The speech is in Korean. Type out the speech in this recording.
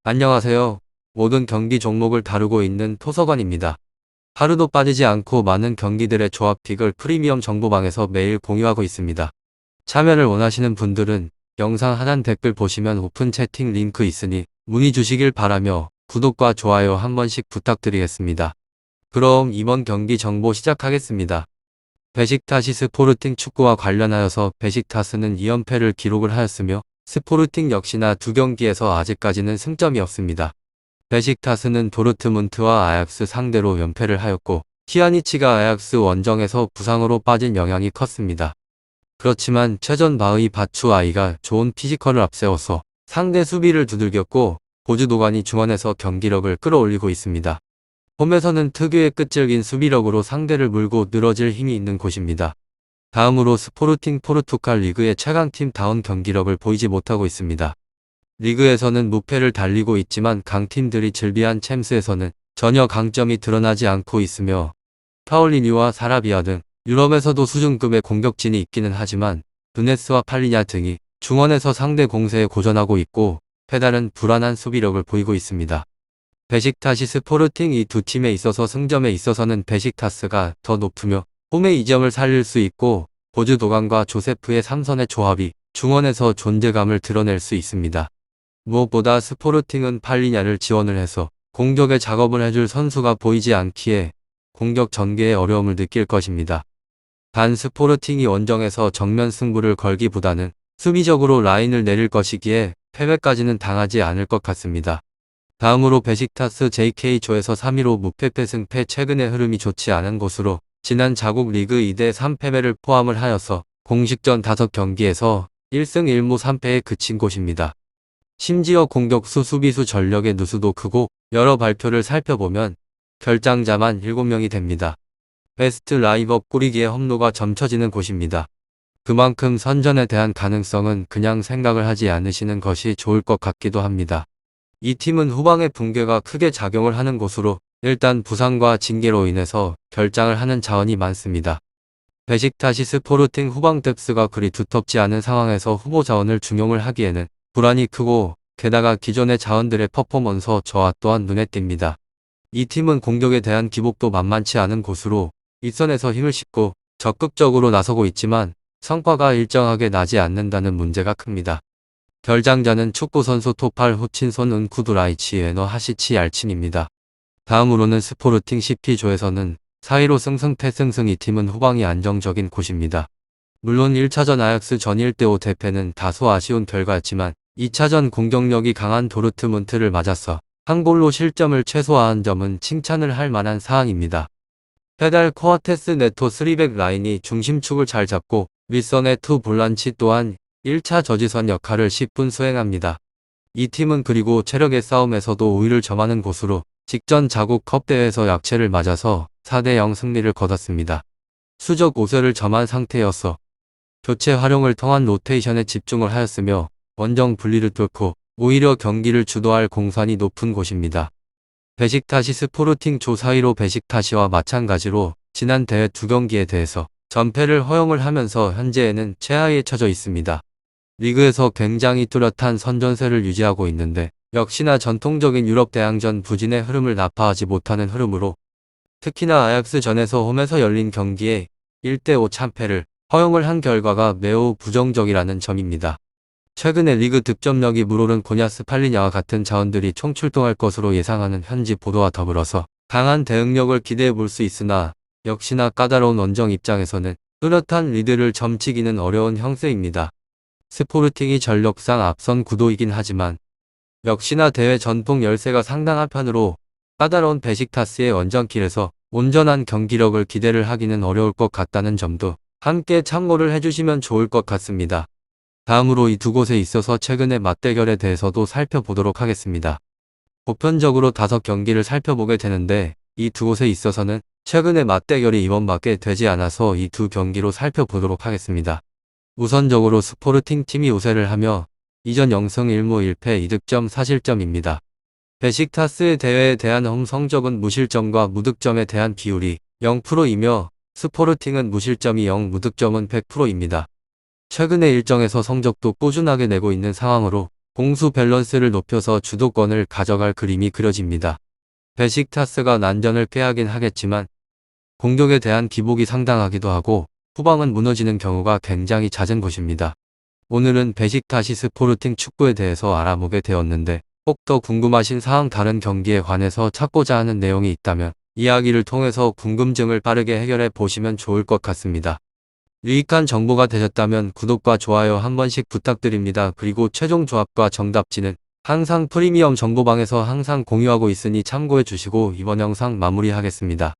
안녕하세요. 모든 경기 종목을 다루고 있는 토서관입니다. 하루도 빠지지 않고 많은 경기들의 조합픽을 프리미엄 정보방에서 매일 공유하고 있습니다. 참여를 원하시는 분들은 영상 하단 댓글 보시면 오픈 채팅 링크 있으니 문의 주시길 바라며 구독과 좋아요 한 번씩 부탁드리겠습니다. 그럼 이번 경기 정보 시작하겠습니다. 베식타시 스포르팅 축구와 관련하여서 베식타스는 2연패를 기록을 하였으며 스포르팅 역시나 두 경기에서 아직까지는 승점이 없습니다. 베식타스는 도르트문트와 아약스 상대로 연패를 하였고 피아니치가 아약스 원정에서 부상으로 빠진 영향이 컸습니다. 그렇지만 최전 바의 바추아이가 좋은 피지컬을 앞세워서 상대 수비를 두들겼고 보즈도관이 중원에서 경기력을 끌어올리고 있습니다. 홈에서는 특유의 끈질긴 수비력으로 상대를 물고 늘어질 힘이 있는 곳입니다. 다음으로 스포르팅 포르투갈 리그의 최강팀다운 경기력을 보이지 못하고 있습니다. 리그에서는 무패를 달리고 있지만 강팀들이 즐비한 챔스에서는 전혀 강점이 드러나지 않고 있으며 파울리뉴와 사라비아 등 유럽에서도 수준급의 공격진이 있기는 하지만 누네스와 팔리냐 등이 중원에서 상대 공세에 고전하고 있고 페달은 불안한 수비력을 보이고 있습니다. 베식타시 스포르팅 이 두 팀에 있어서 승점에 있어서는 베식타스가 더 높으며 홈의 이점을 살릴 수 있고 보즈도간과 조세프의 3선의 조합이 중원에서 존재감을 드러낼 수 있습니다. 무엇보다 스포르팅은 팔리냐를 지원을 해서 공격에 작업을 해줄 선수가 보이지 않기에 공격 전개에 어려움을 느낄 것입니다. 단 스포르팅이 원정에서 정면 승부를 걸기보다는 수비적으로 라인을 내릴 것이기에 패배까지는 당하지 않을 것 같습니다. 다음으로 베식타스 JK조에서 3위로 무패 승패 최근의 흐름이 좋지 않은 곳으로 지난 자국 리그 2대3 패배를 포함을 하여서 공식전 5경기에서 1승 1무 3패에 그친 곳입니다. 심지어 공격수 수비수 전력의 누수도 크고 여러 발표를 살펴보면 결장자만 7명이 됩니다. 베스트 라이버 꾸리기에 험로가 점쳐지는 곳입니다. 그만큼 선전에 대한 가능성은 그냥 생각을 하지 않으시는 것이 좋을 것 같기도 합니다. 이 팀은 후방의 붕괴가 크게 작용을 하는 곳으로 일단 부상과 징계로 인해서 결장을 하는 자원이 많습니다. 베식타시 스포르팅 후방 뎁스가 그리 두텁지 않은 상황에서 후보 자원을 중용을 하기에는 불안이 크고 게다가 기존의 자원들의 퍼포먼서 저하 또한 눈에 띕니다. 이 팀은 공격에 대한 기복도 만만치 않은 곳으로 윗선에서 힘을 싣고 적극적으로 나서고 있지만 성과가 일정하게 나지 않는다는 문제가 큽니다. 결장자는 축구선수 토팔 후친손 은쿠두라이치 에너 하시치 얄친입니다. 다음으로는 스포르팅 CP조에서는 4위로 승승패승승 이 팀은 후방이 안정적인 곳입니다. 물론 1차전 아약스 전 1대5 대패는 다소 아쉬운 결과였지만 2차전 공격력이 강한 도르트문트를 맞아서 한 골로 실점을 최소화한 점은 칭찬을 할 만한 사항입니다. 페달 코아테스 네토 3백 라인이 중심축을 잘 잡고 윗선의 투 볼란치 또한 1차 저지선 역할을 10분 수행합니다. 이 팀은 그리고 체력의 싸움에서도 우위를 점하는 곳으로 직전 자국 컵대회에서 약체를 맞아서 4대0 승리를 거뒀습니다. 수적 우세를 점한 상태여서 교체 활용을 통한 로테이션에 집중을 하였으며 원정 분리를 뚫고 오히려 경기를 주도할 공산이 높은 곳입니다. 베식타시 스포르팅 조 4위로 베식타시와 마찬가지로 지난 대회 2경기에 대해서 전패를 허용을 하면서 현재에는 최하위에 처져 있습니다. 리그에서 굉장히 뚜렷한 선전세를 유지하고 있는데 역시나 전통적인 유럽 대항전 부진의 흐름을 나파하지 못하는 흐름으로 특히나 아약스전에서 홈에서 열린 경기에 1대5 참패를 허용을 한 결과가 매우 부정적이라는 점입니다. 최근에 리그 득점력이 물오른 고냐스 팔리냐와 같은 자원들이 총출동할 것으로 예상하는 현지 보도와 더불어서 강한 대응력을 기대해 볼 수 있으나 역시나 까다로운 원정 입장에서는 뚜렷한 리드를 점치기는 어려운 형세입니다. 스포르팅이 전력상 앞선 구도이긴 하지만 역시나 대회 전통 열세가 상당한 편으로 까다로운 베식타스의 원정길에서 온전한 경기력을 기대를 하기는 어려울 것 같다는 점도 함께 참고를 해주시면 좋을 것 같습니다. 다음으로 이 두 곳에 있어서 최근의 맞대결에 대해서도 살펴보도록 하겠습니다. 보편적으로 5경기를 살펴보게 되는데 이 두 곳에 있어서는 최근의 맞대결이 이번밖에 되지 않아서 이 두 경기로 살펴보도록 하겠습니다. 우선적으로 스포르팅 팀이 우세를 하며 이전 0승 1무 1패 2득점 4실점입니다. 베식타스의 대회에 대한 홈 성적은 무실점과 무득점에 대한 비율이 0%이며 스포르팅은 무실점이 0, 무득점은 100%입니다. 최근의 일정에서 성적도 꾸준하게 내고 있는 상황으로 공수 밸런스를 높여서 주도권을 가져갈 그림이 그려집니다. 베식타스가 난전을 꾀하긴 하겠지만 공격에 대한 기복이 상당하기도 하고 후방은 무너지는 경우가 굉장히 잦은 곳입니다. 오늘은 베식타시 스포르팅 축구에 대해서 알아보게 되었는데 꼭 더 궁금하신 사항 다른 경기에 관해서 찾고자 하는 내용이 있다면 이야기를 통해서 궁금증을 빠르게 해결해 보시면 좋을 것 같습니다. 유익한 정보가 되셨다면 구독과 좋아요 한 번씩 부탁드립니다. 그리고 최종 조합과 정답지는 항상 프리미엄 정보방에서 항상 공유하고 있으니 참고해 주시고 이번 영상 마무리하겠습니다.